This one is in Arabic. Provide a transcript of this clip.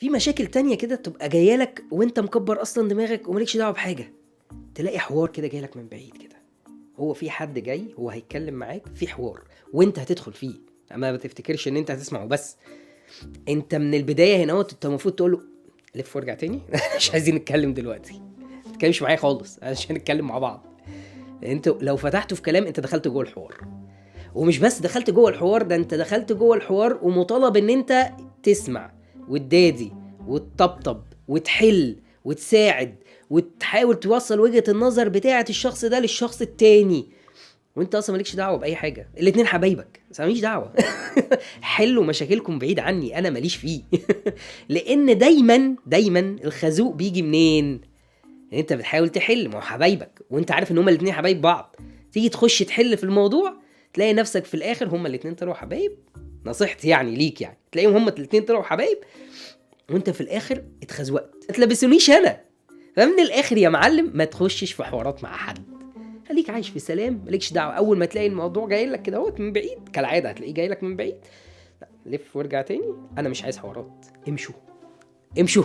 في مشاكل تانية كده تبقى جايه لك وانت مكبر اصلا دماغك ومالكش دعوه بحاجه، تلاقي حوار كده جاي لك من بعيد كده. هو في حد جاي، هو هيتكلم معاك في حوار وانت هتدخل فيه. اما ما تفتكرش ان انت هتسمعه بس، انت من البدايه هنا انت المفروض تقول له لف وارجع تاني. مش عايزين نتكلم دلوقتي، ما تتكلمش معايا خالص عشان نتكلم مع بعض. انت لو فتحته في كلام انت دخلت جوه الحوار، ومش بس دخلت جوه الحوار ده، انت دخلت جوه الحوار ومطالب ان انت تسمع وتدادي وتطبطب وتحل وتساعد وتحاول توصل وجهة النظر بتاعة الشخص ده للشخص التاني، وانت اصلا مالكش دعوه باي حاجه. الاتنين حبايبك بس ماليش دعوه. حلوا مشاكلكم بعيد عني، انا ماليش فيه. لان دايما الخازوق بيجي منين؟ انت بتحاول تحل، ما هو حبايبك وانت عارف ان هما الاتنين حبايب بعض، تيجي تخش تحل في الموضوع تلاقي نفسك في الاخر هما الاتنين طلعوا حبايب. نصيحتي يعني ليك، يعني تلاقيهم هما الاتنين طلعوا حبايب وانت في الاخر اتخزوقت. ما تلبسونيش انا. فمن الاخر يا معلم ما تخشش في حوارات مع حد، خليك عايش في سلام، مالكش دعوه. اول ما تلاقي الموضوع جاي لك كده اهوت من بعيد كالعاده، هتلاقيه جاي لك من بعيد، لا لف وارجع تاني، انا مش عايز حوارات، امشوا.